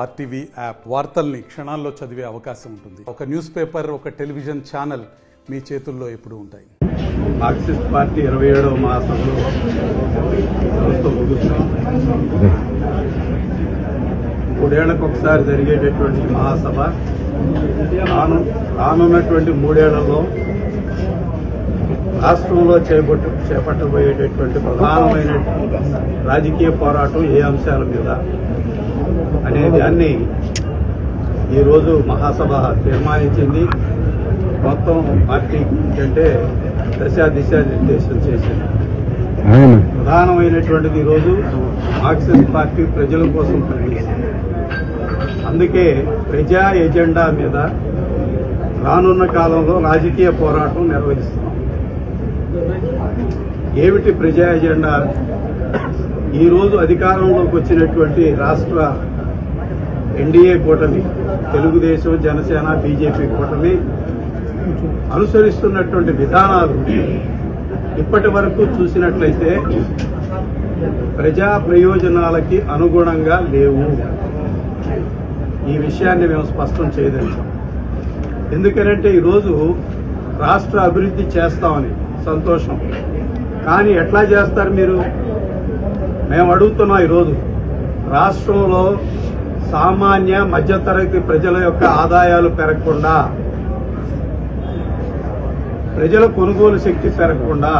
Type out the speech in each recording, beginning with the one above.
RTV app వార్తల్ని క్షణాల్లో చదివే అవకాశం ఉంటుంది. ఒక న్యూస్ పేపర్, ఒక టెలివిజన్ ఛానల్ మీ చేతుల్లో ఎప్పుడూ ఉంటాయి. మార్క్సిస్ట్ పార్టీ 27వ మహాసభలో మూడేళ్లకు ఒకసారి జరిగేటటువంటి మహాసభ రానున్నటువంటి మూడేళ్లలో రాష్ట్రంలో చేపట్టబోయేటటువంటి ప్రధానమైన రాజకీయ పోరాటం ఏ అంశాల మీద అనే దాన్ని ఈరోజు మహాసభ తీర్మానించింది. మొత్తం పార్టీ కంటే దిశానిర్దేశం చేసింది. ప్రధానమైనటువంటిది ఈరోజు మార్క్సిస్ట్ పార్టీ ప్రజల కోసం పనిచేసింది. అందుకే ప్రజా ఎజెండా మీద రానున్న కాలంలో రాజకీయ పోరాటం నిర్వహిస్తున్నాం. ఏమిటి ప్రజా ఎజెండా? ఈరోజు అధికారంలోకి వచ్చినటువంటి రాష్ట్ర ఎన్డీఏ కూటమి, తెలుగుదేశం, జనసేన, బీజేపీ కూటమి అనుసరిస్తున్నటువంటి విధానాలు ఇప్పటి వరకు చూసినట్లయితే ప్రజా ప్రయోజనాలకి అనుగుణంగా లేవు. ఈ విషయాన్ని మేము స్పష్టం చేయదలిచాం. ఎందుకనంటే ఈరోజు రాష్ట్ర అభివృద్ధి చేస్తామని సంతోషం, కానీ ఎట్లా చేస్తారు మీరు? మేము అడుగుతున్నాం. ఈరోజు రాష్ట్రంలో సామాన్య మధ్యతరగతి ప్రజల యొక్క ఆదాయాలు పెరగకుండా, ప్రజల కొనుగోలు శక్తి పెరగకుండా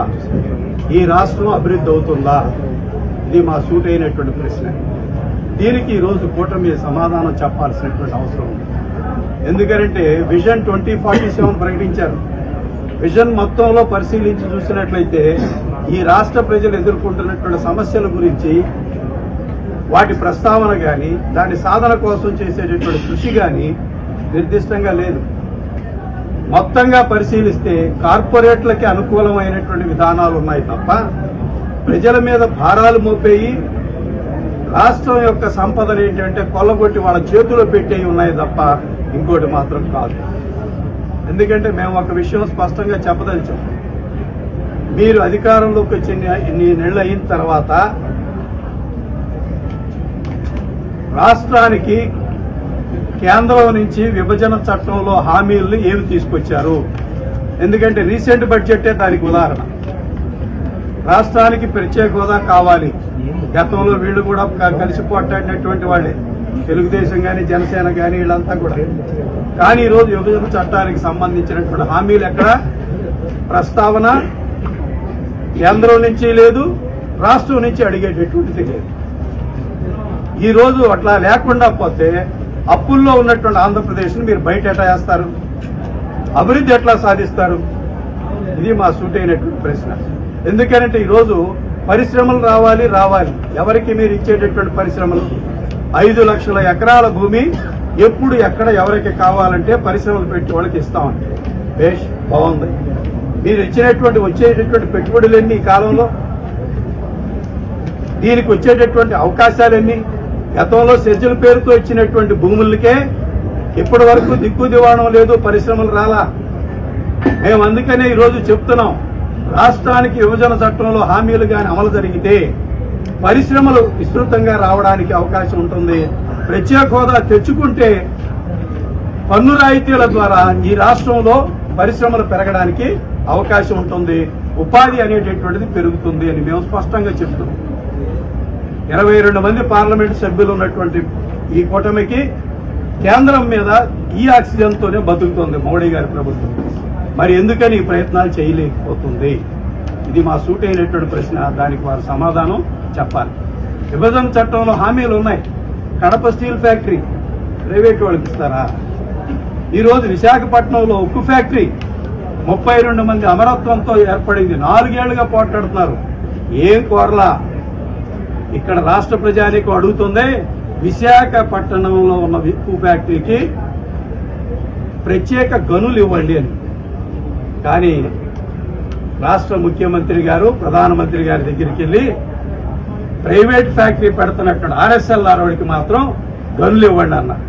ఈ రాష్ట్రం అభివృద్ధి అవుతుందా? ఇది మా సూటైనటువంటి ప్రశ్న. దీనికి ఈరోజు కూటమి సమాధానం చెప్పాల్సినటువంటి అవసరం ఉంది. ఎందుకంటే విజన్ 2047 ప్రకటించారు. విజన్ మొత్తంలో పరిశీలించి చూసినట్లయితే ఈ రాష్ట్ర ప్రజలు ఎదుర్కొంటున్నటువంటి సమస్యల గురించి వాటి ప్రస్తావన కానీ, దాని సాధన కోసం చేసేటటువంటి కృషి కానీ నిర్దిష్టంగా లేదు. మొత్తంగా పరిశీలిస్తే కార్పొరేట్లకి అనుకూలమైనటువంటి విధానాలు ఉన్నాయి తప్ప ప్రజల మీద భారాలు మోపేయి రాష్ట్రం యొక్క సంపదలు ఏంటంటే కొల్లగొట్టి వాళ్ళ చేతిలో పెట్టేవి ఉన్నాయి తప్ప ఇంకోటి మాత్రం కాదు. ఎందుకంటే మేము ఒక విషయం స్పష్టంగా చెప్పదలిచాం. మీరు అధికారంలోకి వచ్చిన ఇన్ని నెలలు అయిన తర్వాత రాష్ట్రానికి కేంద్రం నుంచి విభజన చట్టంలో హామీలను ఏమి తీసుకొచ్చారు? ఎందుకంటే రీసెంట్ బడ్జెటే దానికి ఉదాహరణ. రాష్ట్రానికి ప్రత్యేక హోదా కావాలి. గతంలో వీళ్ళు కూడా కలిసి పోట్లాడినటువంటి వాళ్ళే, తెలుగుదేశం కానీ, జనసేన కానీ, వీళ్ళంతా కూడా. కానీ ఈరోజు విభజన చట్టానికి సంబంధించినటువంటి హామీలు ఎక్కడ ప్రస్తావన కేంద్రం నుంచి లేదు, రాష్ట్రం నుంచి అడిగేటటువంటిది లేదు. ఈరోజు అట్లా లేకుండా పోతే అప్పుల్లో ఉన్నటువంటి ఆంధ్రప్రదేశ్ని మీరు బయట ఎట్లా వేస్తారు? అభివృద్ధి ఎట్లా సాధిస్తారు? ఇది మా సూటైనటువంటి ప్రశ్న. ఎందుకంటే ఈరోజు పరిశ్రమలు రావాలి. ఎవరికి మీరు ఇచ్చేటటువంటి పరిశ్రమలు? 5 లక్షల ఎకరాల భూమి ఎప్పుడు ఎక్కడ ఎవరికి కావాలంటే పరిశ్రమలు పెట్టి వాళ్ళకి ఇస్తామండి. బేష్, బాగుంది. మీరు వచ్చేటటువంటి పెట్టుబడులన్నీ ఈ కాలంలో, దీనికి వచ్చేటటువంటి అవకాశాలన్నీ, గతంలో సెజ్జల పేరుతో ఇచ్చినటువంటి భూములకే ఇప్పటి వరకు దిక్కు దివాణం లేదు, పరిశ్రమలు రాలా. మేము అందుకనే ఈరోజు చెప్తున్నాం, రాష్ట్రానికి విభజన చట్టంలో హామీలు కానీ అమలు జరిగితే పరిశ్రమలు విస్తృతంగా రావడానికి అవకాశం ఉంటుంది. ప్రత్యేక హోదా తెచ్చుకుంటే పన్ను రాయితీల ద్వారా ఈ రాష్ట్రంలో పరిశ్రమలు పెరగడానికి అవకాశం ఉంటుంది, ఉపాధి అనేటటువంటిది పెరుగుతుంది అని మేము స్పష్టంగా చెప్తున్నాం. 22 మంది పార్లమెంటు సభ్యులు ఉన్నటువంటి ఈ కూటమికి కేంద్రం మీద ఈ ఆక్సిజన్తోనే బతుకుతుంది మోడీ గారి ప్రభుత్వం. మరి ఎందుకని ఈ ప్రయత్నాలు చేయలేకపోతుంది? ఇది మా సూటైనటువంటి ప్రశ్న. దానికి వారు సమాధానం చెప్పాలి. విభజన చట్టంలో హామీలు ఉన్నాయి. కడప స్టీల్ ఫ్యాక్టరీ ప్రైవేట్ వాళ్ళకి ఇస్తారా? ఈరోజు విశాఖపట్నంలో ఉక్కు ఫ్యాక్టరీ 32 మంది అమరత్వంతో ఏర్పడింది. 4 ఏళ్లుగా పోట్లాడుతున్నారు. ఏం కోరలా. ఇక్కడ రాష్ట్ర ప్రజానీకం అడుగుతుంది, విశాఖపట్నంలో ఉన్న ఉక్కు ఫ్యాక్టరీకి ప్రత్యేక గనులు ఇవ్వండి అని. కానీ రాష్ట్ర ముఖ్యమంత్రి గారు ప్రధానమంత్రి గారి దగ్గరికి వెళ్లి ప్రైవేట్ ఫ్యాక్టరీ పెడుతున్నట్టు ఆర్ఎస్ఎల్ఆర్ వాడికి మాత్రం గనులు ఇవ్వండి అన్నారు.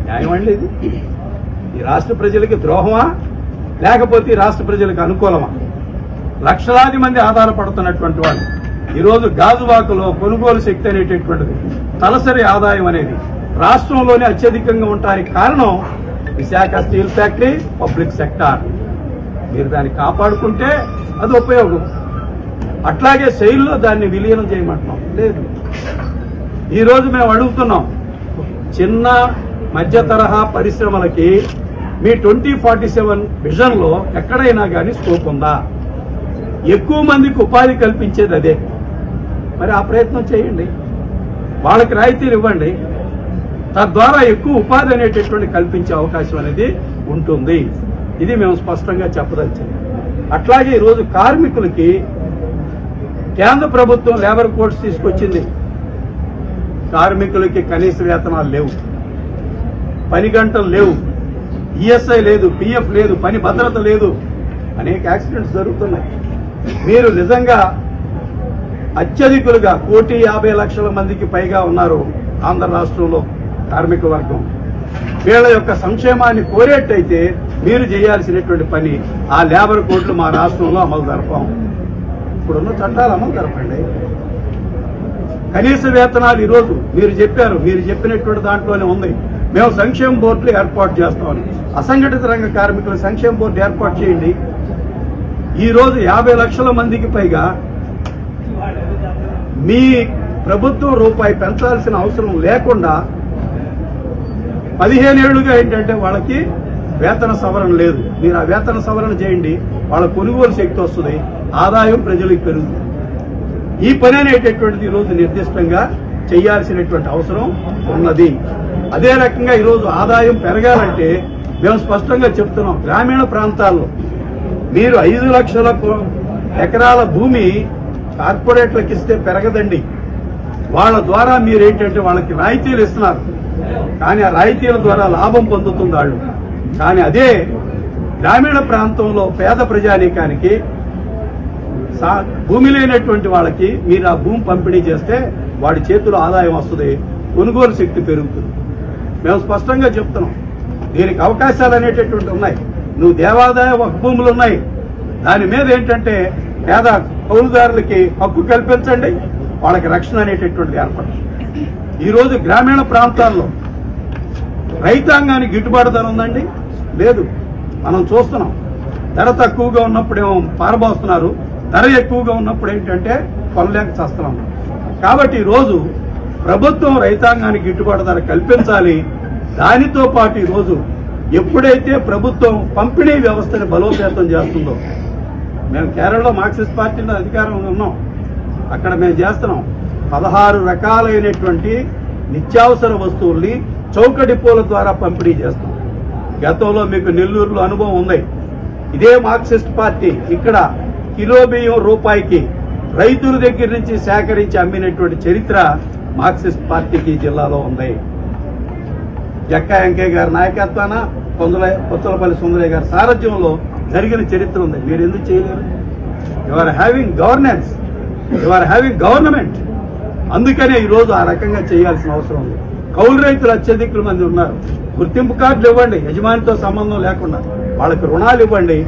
న్యాయం అండి ఇది? ఈ రాష్ట్ర ప్రజలకి ద్రోహమా, లేకపోతే ఈ రాష్ట్ర ప్రజలకు అనుకూలమా? లక్షలాది మంది ఆధారపడుతున్నటువంటి వాళ్ళు ఈరోజు గాజువాకలో కొనుగోలు శక్తి అనేటటువంటిది, తలసరి ఆదాయం అనేది రాష్ట్రంలోనే అత్యధికంగా ఉండడానికి కారణం Visakha steel factory, public sector. మీరు దాన్ని కాపాడుకుంటే అది ఉపయోగం. అట్లాగే శైలిలో దాన్ని విలీనం చేయమంటున్నాం లేదు. ఈరోజు మేము అడుగుతున్నాం, చిన్న మధ్య తరహా పరిశ్రమలకి మీ 2047 విజన్లో ఎక్కడైనా కానీ స్కోప్ ఉందా? ఎక్కువ మందికి ఉపాధి కల్పించేది అదే. మరి ఆ ప్రయత్నం చేయండి, వాళ్ళకి రాయితీలు ఇవ్వండి. తద్వారా ఎక్కువ ఉపాధి అనేటటువంటి కల్పించే అవకాశం అనేది ఉంటుంది. ఇది మేము స్పష్టంగా చెప్పదలిచాము. అట్లాగే ఈరోజు కార్మికులకి కేంద్ర ప్రభుత్వం లేబర్ కోడ్స్ తీసుకొచ్చింది. కార్మికులకి కనీస వేతనాలు లేవు, పని గంటలు లేవు, ఈఎస్ఐ లేదు, పిఎఫ్ లేదు, పని భద్రత లేదు. అనేక యాక్సిడెంట్స్ జరుగుతున్నాయి. మీరు నిజంగా అత్యధికులుగా 1,50,00,000 మందికి పైగా ఉన్నారు ఆంధ్ర రాష్ట్రంలో కార్మిక వర్గం. వీళ్ల యొక్క సంక్షేమాన్ని కోరేట్టయితే మీరు చేయాల్సినటువంటి పని ఆ లేబర్ కోడ్లు మా రాష్ట్రంలో అమలు జరపం. ఇప్పుడున్న చట్టాలు అమలు జరపండి. కనీస వేతనాలు ఈరోజు మీరు చెప్పారు, మీరు చెప్పినటువంటి దాంట్లోనే ఉంది. మేము సంక్షేమ బోర్డులు ఏర్పాటు చేస్తామని. అసంఘటిత రంగ కార్మికుల సంక్షేమ బోర్డు ఏర్పాటు చేయండి. ఈ రోజు 50 లక్షల మందికి పైగా మీ ప్రభుత్వం రూపాయి పెంచాల్సిన అవసరం లేకుండా 15 ఏళ్లుగా ఏంటంటే వాళ్ళకి వేతన సవరణ లేదు. మీరు ఆ వేతన సవరణ చేయండి, వాళ్ళ కొనుగోలు శక్తి వస్తుంది, ఆదాయం ప్రజలకు పెరుగుతుంది. ఈ పని అనేటటువంటిది ఈరోజు నిర్దిష్టంగా చేయాల్సినటువంటి అవసరం ఉన్నది. అదే రకంగా ఈరోజు ఆదాయం పెరగాలంటే మేము స్పష్టంగా చెప్తున్నాం, గ్రామీణ ప్రాంతాల్లో మీరు 5 లక్షల ఎకరాల భూమి కార్పొరేట్లకు ఇస్తే పెరగదండి. వాళ్ళ ద్వారా మీరేంటంటే వాళ్ళకి రాయితీలు ఇస్తున్నారు, కానీ ఆ రాయితీల ద్వారా లాభం పొందుతుంది వాళ్ళు. కానీ అదే గ్రామీణ ప్రాంతంలో పేద ప్రజానీకానికి భూమి లేనటువంటి వాళ్ళకి మీరు ఆ భూమి పంపిణీ చేస్తే వాడి చేతిలో ఆదాయం వస్తుంది, కొనుగోలు శక్తి పెరుగుతుంది. మేము స్పష్టంగా చెప్తున్నాం, దీనికి అవకాశాలు అనేటటువంటి ఉన్నాయి. నువ్వు దేవాదాయ భూములు ఉన్నాయి, దాని మీద ఏంటంటే పేద కౌలుదారులకి హక్కు కల్పించండి, వాళ్ళకి రక్షణ అనేటటువంటిది ఏర్పడుతుంది. ఈరోజు గ్రామీణ ప్రాంతాల్లో రైతాంగానికి గిట్టుబాటు ధర ఉందండి? లేదు. మనం చూస్తున్నాం, ధర తక్కువగా ఉన్నప్పుడేమో పారబోస్తున్నారు, ధర ఎక్కువగా ఉన్నప్పుడు ఏంటంటే కొనలేక చేస్తున్నాం. కాబట్టి ఈరోజు ప్రభుత్వం రైతాంగానికి గిట్టుబాటు ధర కల్పించాలి. దానితో పాటు ఈరోజు ఎప్పుడైతే ప్రభుత్వం పంపిణీ వ్యవస్థని బలోపేతం చేస్తుందో, మేము కేరళలో మార్క్సిస్ట్ పార్టీలో అధికారంలో ఉన్నాం, అక్కడ మేము చేస్తున్నాం 16 రకాలైనటువంటి నిత్యావసర వస్తువుల్ని చౌక డిపోల ద్వారా పంపిణీ చేస్తాం. గతంలో మీకు నెల్లూరులో అనుభవం ఉంది. ఇదే మార్క్సిస్ట్ పార్టీ ఇక్కడ కిలో బియ్యం రూపాయికి రైతుల దగ్గర నుంచి సేకరించి అమ్మినటువంటి చరిత్ర మార్క్సిస్ట్ పార్టీకి జిల్లాలో ఉంది. జక్కా వెంకయ్య గారి నాయకత్వాన కొత్తలపల్లి సుందరయ్య గారి సారథ్యంలో జరిగిన చరిత్ర ఉంది. మీరు ఎందుకు చేయలేరు? You are having governance, you are having government. అందుకనే ఈరోజు ఆ రకంగా చేయాల్సిన అవసరం ఉంది. కౌలు రైతులు అత్యధికుల మంది ఉన్నారు. గుర్తింపు కార్డులు ఇవ్వండి, యజమానితో సంబంధం లేకుండా వాళ్ళకి రుణాలు ఇవ్వండి,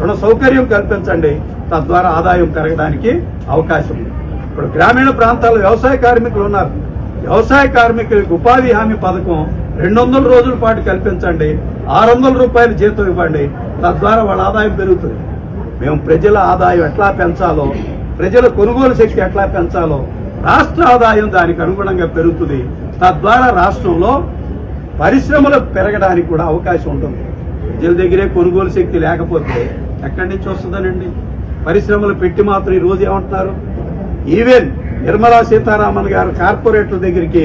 రుణ సౌకర్యం కల్పించండి. తద్వారా ఆదాయం పెరగడానికి అవకాశం ఉంది. ఇప్పుడు గ్రామీణ ప్రాంతాల్లో వ్యవసాయ కార్మికులు ఉన్నారు. వ్యవసాయ కార్మికులకు ఉపాధి హామీ పథకం 200 రోజుల పాటు కల్పించండి, 600 రూపాయలు జీతం ఇవ్వండి. తద్వారా వాళ్ళ ఆదాయం పెరుగుతుంది. మేము ప్రజల ఆదాయం ఎట్లా పెంచాలో, ప్రజల కొనుగోలు శక్తి ఎట్లా పెంచాలో, రాష్ట్ర ఆదాయం దానికి అనుగుణంగా పెరుగుతుంది. తద్వారా రాష్ట్రంలో పరిశ్రమలు పెరగడానికి కూడా అవకాశం ఉంటుంది. ప్రజల దగ్గరే కొనుగోలు శక్తి లేకపోతే ఎక్కడి నుంచి వస్తుందనండి? పరిశ్రమలు పెట్టి మాత్రం ఈ రోజు ఏమంటున్నారు? ఈవెన్ నిర్మలా సీతారామన్ గారు కార్పొరేట్ల దగ్గరికి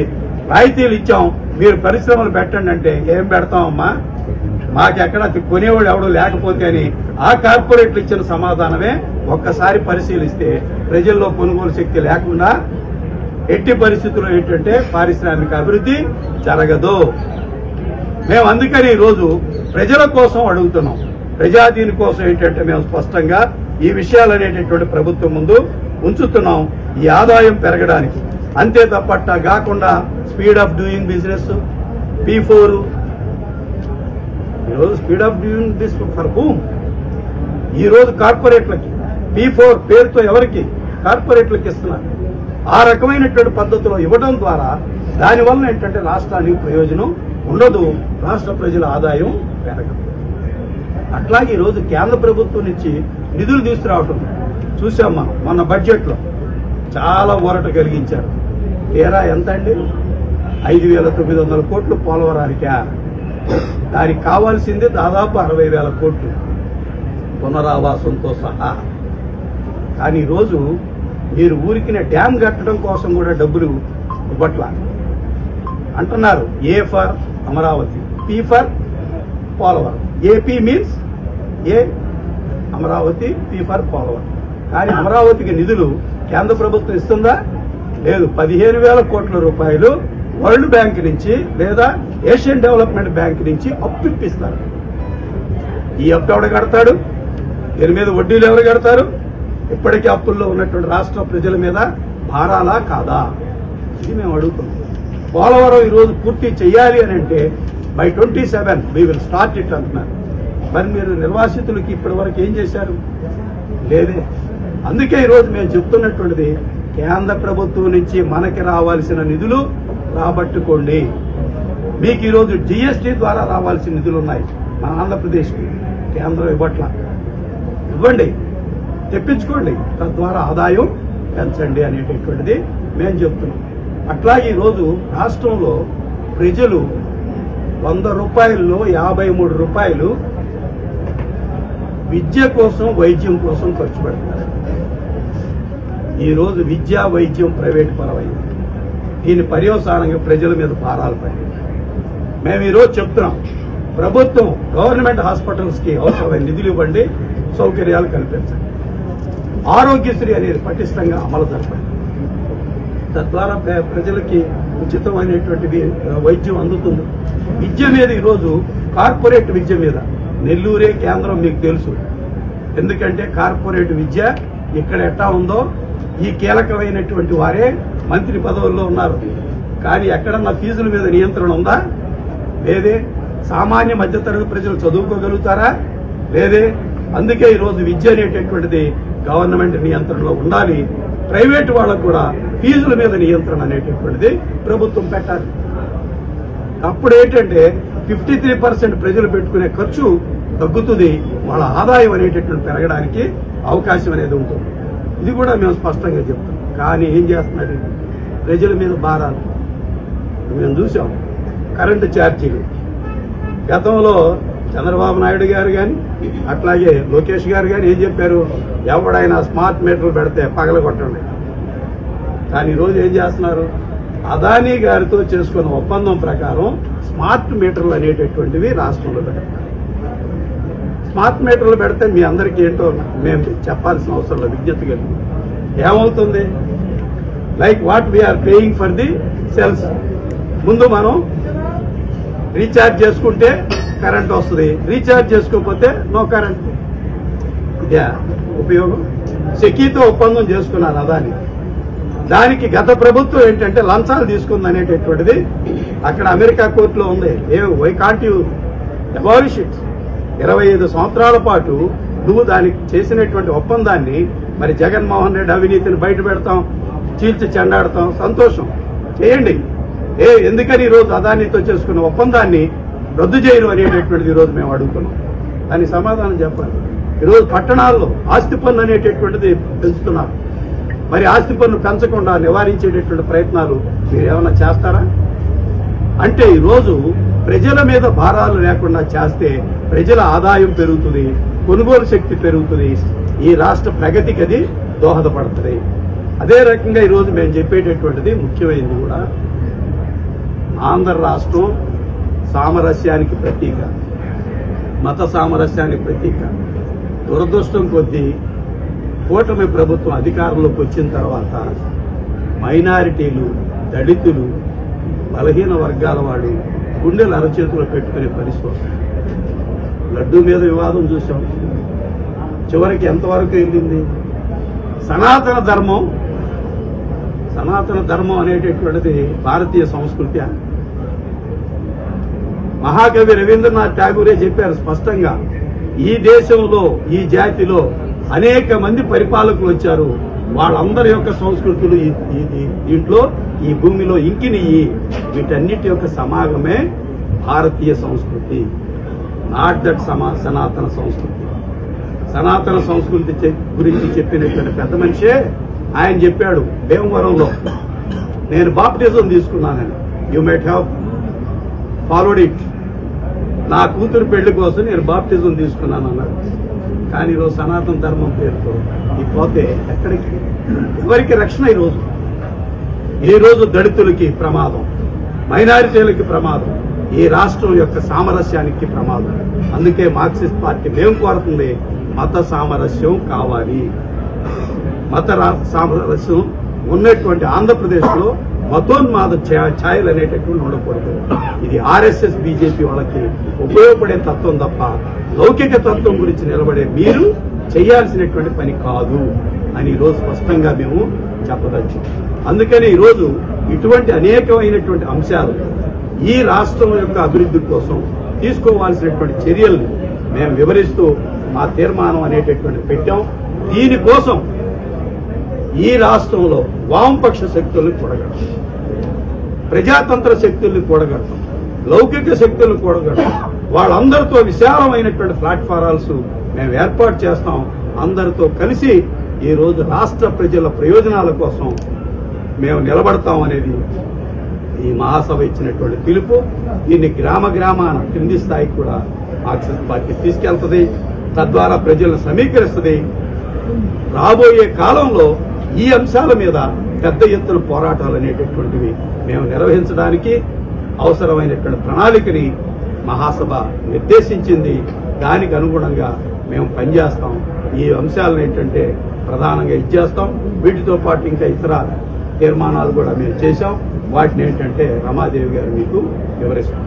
రాయితీలు ఇచ్చాం, మీరు పరిశ్రమలు పెట్టండి అంటే ఏం పెడతామమ్మా, మాకెక్కడ కొనేవాడు ఎవడో లేకపోతే అని ఆ కార్పొరేట్లు ఇచ్చిన సమాధానమే ఒక్కసారి పరిశీలిస్తే ప్రజల్లో కొనుగోలు శక్తి లేకుండా ఎట్టి పరిస్థితుల్లో ఏంటంటే పారిశ్రామిక అభివృద్ధి జరగదు. మేము అందుకని ఈరోజు ప్రజల కోసం అడుగుతున్నాం. ప్రజాదీని కోసం ఏంటంటే మేము స్పష్టంగా ఈ విషయాలు అనేటటువంటి ప్రభుత్వం ముందు ఉంచుతున్నాం, ఈ ఆదాయం పెరగడానికి. అంతే తప్పట్ట కాకుండా speed of doing business P4, ఈరోజు speed of doing business for whom? ఈరోజు కార్పొరేట్లకి P4 పేరుతో ఎవరికి? కార్పొరేట్లకు ఇస్తున్నారు. ఆ రకమైనటువంటి పద్ధతిలో ఇవ్వడం ద్వారా దానివల్ల ఏంటంటే రాష్ట్రానికి ప్రయోజనం ఉండదు, రాష్ట్ర ప్రజల ఆదాయం పెరగదు. అట్లాగే ఈరోజు కేంద్ర ప్రభుత్వం నుంచి నిధులు తీసుకురావటం చూసాం మనం. మొన్న బడ్జెట్లో చాలా ఊరట కలిగించారు. తీరా ఎంత అండి? 5,900 కోట్లు పోలవరానికా? దానికి కావాల్సింది దాదాపు 60,000 కోట్లు పునరావాసంతో సహా. కానీ ఈరోజు మీరు ఊరికిన డ్యామ్ కట్టడం కోసం కూడా డబ్బులు ఇవ్వట్లా అంటున్నారు. A for Amaravati, P for Polavaram. AP means A Amaravati, P for Polavaram. కానీ అమరావతికి నిధులు కేంద్ర ప్రభుత్వం ఇస్తుందా? లేదు. 15,000 కోట్ల రూపాయలు వరల్డ్ బ్యాంక్ నుంచి లేదా ఏషియన్ డెవలప్మెంట్ బ్యాంక్ నుంచి అప్పు ఇప్పిస్తారు. ఈ అప్పు ఎవడు కడతాడు? దీని మీద వడ్డీలు ఎవరు కడతారు? ఇప్పటికీ అప్పుల్లో ఉన్నటువంటి రాష్ట్ర ప్రజల మీద భారాలా కాదా? ఇది మేము అడుగుతున్నాం. పోలవరం ఈరోజు పూర్తి చేయాలి అని అంటే by 27 we will start it అంటున్నారు. మరి మీరు నిర్వాసితులకి ఇప్పటి వరకు ఏం చేశారు? లేదే. అందుకే ఈరోజు మేము చెప్తున్నటువంటిది, కేంద్ర ప్రభుత్వం నుంచి మనకి రావాల్సిన నిధులు రాబట్టుకోండి. మీకు ఈరోజు జీఎస్టీ ద్వారా రావాల్సిన నిధులు ఉన్నాయి మన ఆంధ్రప్రదేశ్కి, కేంద్రం ఇవ్వట్లా. ఇవ్వండి, తెప్పించుకోండి, తద్వారా ఆదాయం పెంచండి అనేటటువంటిది మేము చెప్తున్నాం. అట్లాగే ఈరోజు రాష్ట్రంలో ప్రజలు 100 రూపాయల్లో 53 రూపాయలు విద్య కోసం, వైద్యం కోసం ఖర్చు పెడతారు. ఈరోజు విద్య, వైద్యం ప్రైవేట్ పరమైంది. దీని పర్యవసానంగా ప్రజల మీద భారాలు పడి మేము ఈరోజు చెప్తున్నాం, ప్రభుత్వం గవర్నమెంట్ హాస్పిటల్స్ కి అవసరమైన నిధులు ఇవ్వండి, సౌకర్యాలు కల్పించండి. ఆరోగ్యశ్రీ అనేది పటిష్టంగా అమలు జరపండి. తద్వారా ప్రజలకి ఉచితమైనటువంటి వైద్యం అందుతుంది. విద్య మీద ఈరోజు కార్పొరేట్ విద్య మీద నెల్లూరే కేంద్రం మీకు తెలుసు. ఎందుకంటే కార్పొరేట్ విద్య ఇక్కడ ఎట్టా ఉందో ఈ కీలకమైనటువంటి వారే మంత్రి పదవుల్లో ఉన్నారు. కానీ ఎక్కడన్నా ఫీజుల మీద నియంత్రణ ఉందా? లేదే. సామాన్య మధ్యతరగతి ప్రజలు చదువుకోగలుగుతారా? లేదే. అందుకే ఈరోజు విద్య అనేటటువంటిది గవర్నమెంట్ నియంత్రణలో ఉండాలి. ప్రైవేటు వాళ్ళకు కూడా ఫీజుల మీద నియంత్రణ అనేటటువంటిది ప్రభుత్వం పెట్టాలి. అప్పుడు ఏంటంటే 53% ప్రజలు పెట్టుకునే ఖర్చు తగ్గుతుంది, వాళ్ళ ఆదాయం అనేటటువంటి పెరగడానికి అవకాశం అనేది ఉంటుంది. ఇది కూడా మేము స్పష్టంగా చెప్తాం. కానీ ఏం చేస్తున్నారు? ప్రజల మీద భారాలు మేము చూసాం. కరెంటు ఛార్జీలు గతంలో చంద్రబాబు నాయుడు గారు కానీ అట్లాగే లోకేష్ గారు కానీ ఏం చెప్పారు? ఎవడైనా స్మార్ట్ మీటర్లు పెడితే పగలగొట్టండి. కానీ ఈరోజు ఏం చేస్తున్నారు? అదానీ గారితో చేసుకున్న ఒప్పందం ప్రకారం స్మార్ట్ మీటర్లు అనేటటువంటివి రాష్ట్రంలో పెడతారు. స్మార్ట్ మీటర్లు పెడితే మీ అందరికీ ఏంటో మేము చెప్పాల్సిన అవసరం లేదు, విజ్ఞప్తి కలిగి. ఏమవుతుంది? Like what we are paying for the cells. ముందు మనం రీఛార్జ్ చేసుకుంటే కరెంట్ వస్తుంది, రీఛార్జ్ చేసుకోకపోతే నో కరెంట్. ఇదే ఉపయోగం. సెకీతో ఒప్పందం చేసుకున్నారు అదాని. దానికి గత ప్రభుత్వం ఏంటంటే లంచాలు తీసుకుంది అనేటటువంటిది అక్కడ అమెరికా కోర్టులో ఉంది. Why can't you abolish it? 25 సంవత్సరాల పాటు నువ్వు దానికి చేసినటువంటి ఒప్పందాన్ని మరి జగన్మోహన్ రెడ్డి అవినీతిని బయట పెడతాం, చీల్చి చెండాడతాం. సంతోషం, చేయండి. ఎందుకని ఈరోజు అదానితో చేసుకున్న ఒప్పందాన్ని రద్దు చేయరు అనేటటువంటిది ఈరోజు మేము అడుగుతున్నాం. దానికి సమాధానం చెప్పాలి. ఈరోజు పట్టణాల్లో ఆస్తి పన్ను అనేటటువంటిది పెంచుతున్నారు. మరి ఆస్తి పన్ను పెంచకుండా నివారించేటటువంటి ప్రయత్నాలు మీరేమన్నా చేస్తారా? అంటే ఈరోజు ప్రజల మీద భారాలు లేకుండా చేస్తే ప్రజల ఆదాయం పెరుగుతుంది, కొనుగోలు శక్తి పెరుగుతుంది, ఈ రాష్ట్ర ప్రగతికి అది దోహదపడుతుంది. అదే రకంగా ఈరోజు మేము చెప్పేటటువంటిది ముఖ్యమైనది కూడా, ఆంధ్ర రాష్ట్రం సామరస్యానికి ప్రతీక, మత సామరస్యానికి ప్రతీక. దురదృష్టం కొద్దీ కూటమి ప్రభుత్వం అధికారంలోకి వచ్చిన తర్వాత మైనారిటీలు, దళితులు, బలహీన వర్గాల వాడు గుండెలు అరచేతులు పెట్టుకునే పరిస్థితి వస్తుంది. లడ్డూ మీద వివాదం చూసాం, చివరికి ఎంతవరకు వెళ్ళింది? సనాతన ధర్మం అనేటటువంటిది భారతీయ సంస్కృతి. మహాకవి రవీంద్రనాథ్ ఠాగూరే చెప్పారు స్పష్టంగా, ఈ దేశంలో, ఈ జాతిలో అనేక మంది పరిపాలకులు వచ్చారు, వాళ్ళందరి యొక్క సంస్కృతులు దీంట్లో ఈ భూమిలో ఇంకినియి. వీటన్నిటి యొక్క సమాగమే భారతీయ సంస్కృతి, నాట్ దట్ సనాతన సంస్కృతి. సనాతన సంస్కృతి గురించి చెప్పినటువంటి పెద్ద మనిషే ఆయన చెప్పాడు భీమవరంలో, నేను బాప్టిజం తీసుకున్నానని. You might have followed it. నా కూతురు పెళ్లి కోసం నేను బాప్టిజం తీసుకున్నాను అన్నాడు. కానీ ఈరోజు సనాతన ధర్మం పేరుతో ఈ పోతే ఎక్కడికి, ఎవరికి రక్షణ? ఈరోజు దళితులకి ప్రమాదం, మైనారిటీలకి ప్రమాదం, ఈ రాష్ట్రం యొక్క సామరస్యానికి ప్రమాదం. అందుకే మార్క్సిస్ట్ పార్టీ మేము కోరుతుంది మత సామరస్యం కావాలి. మత సామరస్యం ఉన్నటువంటి ఆంధ్రప్రదేశ్ లో మతోన్మాద ఛాయలు అనేటటువంటి ఉండకూడదు. ఇది ఆర్ఎస్ఎస్ బీజేపీ వాళ్ళకి ఉపయోగపడే తత్వం తప్ప లౌకిక తత్వం గురించి నిలబడే మీరు చేయాల్సినటువంటి పని కాదు అని ఈరోజు స్పష్టంగా మేము చెప్పదచ్చు. అందుకని ఈరోజు ఇటువంటి అనేకమైనటువంటి అంశాలు ఈ రాష్ట్రం యొక్క అభివృద్ధి కోసం తీసుకోవాల్సినటువంటి చర్యలను మేము వివరిస్తూ మా తీర్మానం అనేటటువంటి పెట్టాం. దీనికోసం ఈ రాష్ట్రంలో వామపక్ష శక్తుల్ని కూడగడతాం, ప్రజాతంత్ర శక్తుల్ని కూడగడతాం, లౌకిక శక్తుల్ని కూడగడతాం. వాళ్ళందరితో విశాలమైనటువంటి ప్లాట్ఫారాల్స్ మేము ఏర్పాటు చేస్తాం. అందరితో కలిసి ఈ రోజు రాష్ట్ర ప్రజల ప్రయోజనాల కోసం మేము నిలబడతాం అనేది ఈ మహాసభ ఇచ్చినటువంటి పిలుపు. దీన్ని గ్రామాన కింది స్థాయికి కూడా మార్క్సిస్ట్ పార్టీ తీసుకెళ్తుంది, తద్వారా ప్రజలను సమీకరిస్తుంది. రాబోయే కాలంలో ఈ అంశాల మీద పెద్ద ఎత్తున పోరాటాలు అనేటటువంటివి మేము నిర్వహించడానికి అవసరమైనటువంటి ప్రణాళికని మహాసభ నిర్దేశించింది. దానికి అనుగుణంగా మేము పనిచేస్తాం. ఈ అంశాలను ఏంటంటే ప్రధానంగా ఇచ్చేస్తాం. వీటితో పాటు ఇంకా ఇతర తీర్మానాలు కూడా మేము చేశాం. వాటిని ఏంటంటే రమాదేవి గారు మీకు వివరిస్తారు.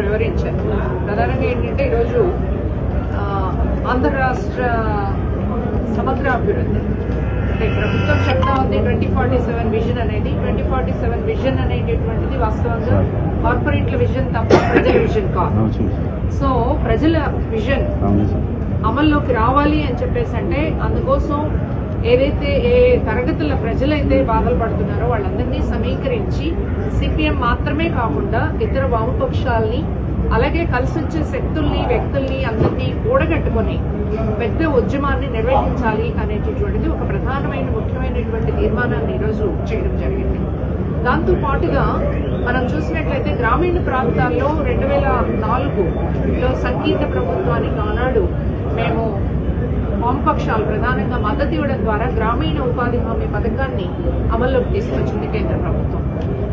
వివరించారు. ప్రధానంగా ఏంటంటే ఈరోజు ఆంధ్ర రాష్ట్ర సమగ్ర అభివృద్ధి అంటే ప్రభుత్వం చెప్తా ఉంది 2047 విజన్ అనేది. 2047 విజన్ అనేటటువంటిది వాస్తవంగా కార్పొరేట్ల విజన్ తప్ప ప్రజల విజన్ కాదు. సో ప్రజల విజన్ అమల్లోకి రావాలి అని చెప్పేసి అంటే అందుకోసం ఏదైతే ఏ తరగతుల ప్రజలైతే బాధలు పడుతున్నారో వాళ్ళందరినీ సమీకరించి సిపిఎం మాత్రమే కాకుండా ఇతర వామపక్షాలని అలాగే కలిసి వచ్చే శక్తుల్ని వ్యక్తుల్ని అందరినీ కూడగట్టుకుని పెద్ద ఉద్యమాన్ని నిర్వహించాలి అనేటటువంటిది ఒక ప్రధానమైన ముఖ్యమైనటువంటి తీర్మానాన్ని ఈరోజు చేయడం జరిగింది. దాంతో పాటుగా మనం చూసినట్లయితే గ్రామీణ ప్రాంతాల్లో 2004లో సంకీర్ణ ప్రభుత్వానికి ఆనాడు మేము వామపక్షాలు ప్రధానంగా మద్దతు ఇవ్వడం ద్వారా గ్రామీణ ఉపాధి హామీ పథకాన్ని అమల్లోకి తీసుకొచ్చింది కేంద్ర ప్రభుత్వం.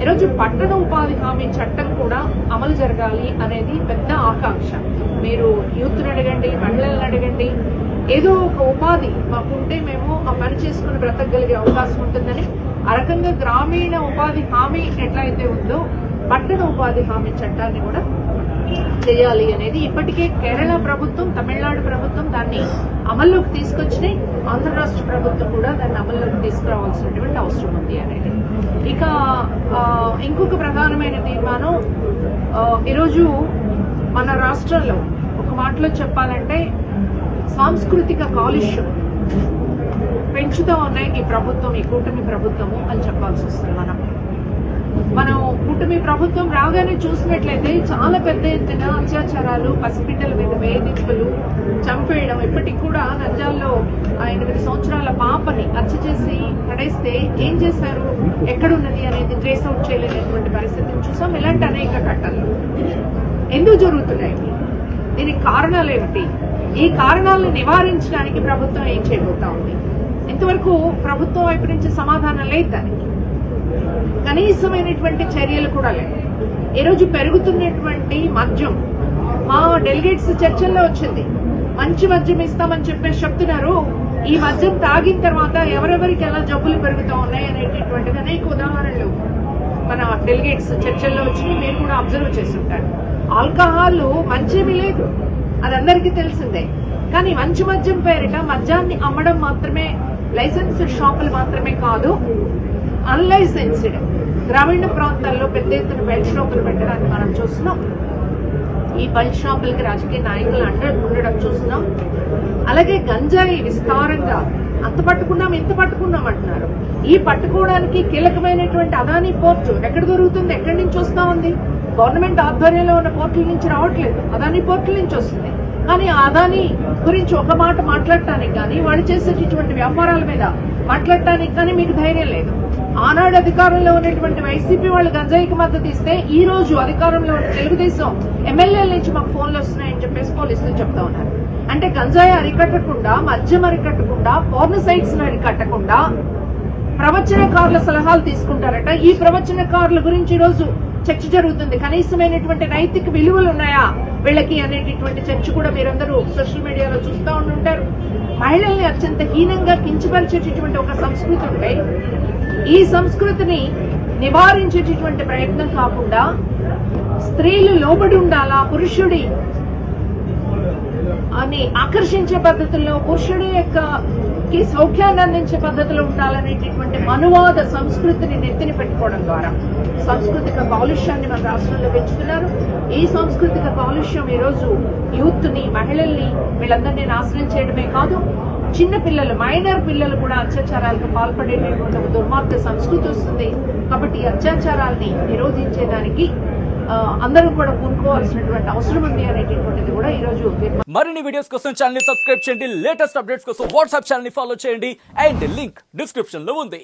ఈరోజు పట్టణ ఉపాధి హామీ చట్టం కూడా అమలు జరగాలి అనేది పెద్ద ఆకాంక్ష. మీరు యూత్ని అడగండి, మహిళలను అడగండి, ఏదో ఒక ఉపాధి మాకుంటే మేము ఆ పని చేసుకుని బ్రతకగలిగే అవకాశం ఉంటుందని ఆ రకంగా గ్రామీణ ఉపాధి హామీ ఎట్లయితే ఉందో పట్టణ ఉపాధి హామీ చట్టాన్ని కూడా చేయాలి అనేది ఇప్పటికే కేరళ ప్రభుత్వం, తమిళనాడు ప్రభుత్వం దాన్ని అమల్లోకి తీసుకొచ్చి ఆంధ్ర రాష్ట్ర ప్రభుత్వం కూడా దాన్ని అమల్లోకి తీసుకురావాల్సినటువంటి అవసరం ఉంది అనేది. ఇక ఇంకొక ప్రధానమైన తీర్మానం ఈరోజు మన రాష్ట్రంలో ఒక మాటలో చెప్పాలంటే సాంస్కృతిక కాలుష్యం పెంచుతూ ఉన్నాయి ఈ ప్రభుత్వం, ఈ కూటమి ప్రభుత్వము అని చెప్పాల్సి వస్తుంది. మనం కూటమి ప్రభుత్వం రాగానే చూసినట్లయితే చాలా పెద్ద ఎత్తున అత్యాచారాలు, పసిబిడ్డల మీద వేధింపులు, చంపేయడం. ఇప్పటికి కూడా నంద్యాలలో 8 సంవత్సరాల పాపని హత్య చేసి పడేస్తే ఏం చేశారు, ఎక్కడున్నది అనేది ట్రేస్ అవుట్ చేయలేనటువంటి పరిస్థితిని చూసాం. ఇలాంటి అనేక ఘటనలు ఎందుకు జరుగుతున్నాయి, దీనికి కారణాలు ఏమిటి, ఈ కారణాలను నివారించడానికి ప్రభుత్వం ఏం చేయబోతా ఉంది? ఇంతవరకు ప్రభుత్వం వైపు నుంచి సమాధానం లేదు, దానికి కనీసమైనటువంటి చర్యలు కూడా లేవు. ఈరోజు పెరుగుతున్నటువంటి మద్యం, మా డెలిగేట్స్ చర్చల్లో వచ్చింది, మంచి మద్యం ఇస్తామని చెప్పేసి చెప్తున్నారు. ఈ మద్యం తాగిన తర్వాత ఎవరెవరికి ఎలా జబ్బులు పెరుగుతూ ఉన్నాయి అనేటటువంటిది అనేక ఉదాహరణలు మన డెలిగేట్స్ చర్చల్లో వచ్చి మీరు కూడా అబ్జర్వ్ చేస్తుంటారు. ఆల్కహాల్ మంచివి లేదు, అది అందరికీ తెలిసిందే. కానీ మంచి మద్యం పేరిట మద్యాన్ని అమ్మడం మాత్రమే, లైసెన్స్డ్ షాపులు మాత్రమే కాదు, అన్లైసెన్స్డ్ గ్రామీణ ప్రాంతాల్లో పెద్ద ఎత్తున బెల్ట్ షాపులు పెట్టడాన్ని మనం చూస్తున్నాం. ఈ బెల్ట్ షాపులకి రాజకీయ నాయకులు ఉండడం చూస్తున్నాం. అలాగే గంజాయి విస్తారంగా అంత పట్టుకున్నాం ఇంత పట్టుకున్నాం అంటున్నారు. ఈ పట్టుకోవడానికి కీలకమైనటువంటి అదానీ పోర్టు ఎక్కడ దొరుకుతుంది, ఎక్కడి నుంచి వస్తా ఉంది? గవర్నమెంట్ ఆధ్వర్యంలో ఉన్న పోర్టుల నుంచి రావట్లేదు, అదానీ పోర్టుల నుంచి వస్తుంది. కానీ ఆ అదానీ గురించి ఒక మాట మాట్లాడటానికి కానీ, వాళ్ళు చేసేటటువంటి వ్యాపారాల మీద మాట్లాడటానికి కానీ మీకు ధైర్యం లేదు. ఆనాడు అధికారంలో ఉన్నటువంటి వైసీపీ వాళ్ళు గంజాయికి మద్దతు ఇస్తే ఈ రోజు అధికారంలో ఉన్న తెలుగుదేశం ఎమ్మెల్యేల నుంచి మాకు ఫోన్లు వస్తున్నాయని చెప్పేసి పోలీసులు చెప్తా ఉన్నారు. అంటే గంజాయి అరికట్టకుండా, మద్యం అరికట్టకుండా, పోర్నసైట్స్ అరికట్టకుండా ప్రవచనకారుల సలహాలు తీసుకుంటారట. ఈ ప్రవచనకారుల గురించి ఈ రోజు చర్చ జరుగుతుంది. కనీసమైనటువంటి నైతిక విలువలు ఉన్నాయా వీళ్ళకి అనేటటువంటి చర్చ కూడా మీరందరూ సోషల్ మీడియాలో చూస్తూ ఉంటారు. మహిళల్ని అత్యంత హీనంగా కించపరిచేటటువంటి ఒక సంస్కృతి ఉంటే ఈ సంస్కృతిని నివారించేటటువంటి ప్రయత్నం కాకుండా స్త్రీలు లోబడి ఉండాలా, పురుషుడి అని ఆకర్షించే పద్ధతుల్లో, పురుషుడి యొక్కకి సౌఖ్యాన్ని అందించే పద్ధతిలో ఉండాలనేటటువంటి మనువాద సంస్కృతిని నెత్తిని పెట్టుకోవడం ద్వారా సాంస్కృతిక కాలుష్యాన్ని మన రాష్ట్రంలో పెంచుతున్నారు. ఈ సాంస్కృతిక కాలుష్యం ఈరోజు యూత్ ని, మహిళల్ని, వీళ్ళందరినీ నాశనం చేయడమే కాదు, చిన్న పిల్లలు, మైనర్ పిల్లలు కూడా అత్యాచారాలకు పాల్పడేటటువంటి ఒక దుర్మార్గ సంస్కృతి వస్తుంది. కాబట్టి ఈ అత్యాచారాల్ని నిరోధించేదానికి అందరూ కూడా పూనుకోవాల్సినటువంటి అవసరం ఉంది అనేటటువంటిది కూడా ఈ రోజు. మరిన్ని వీడియోస్ కోసం ఛానల్ ని సబ్స్క్రైబ్ చేయండి, లేటెస్ట్ అప్డేట్స్ కోసం వాట్సాప్ ఛానల్ ని ఫాలో చేయండి, అండ్ లింక్ డిస్క్రిప్షన్ లో ఉంది.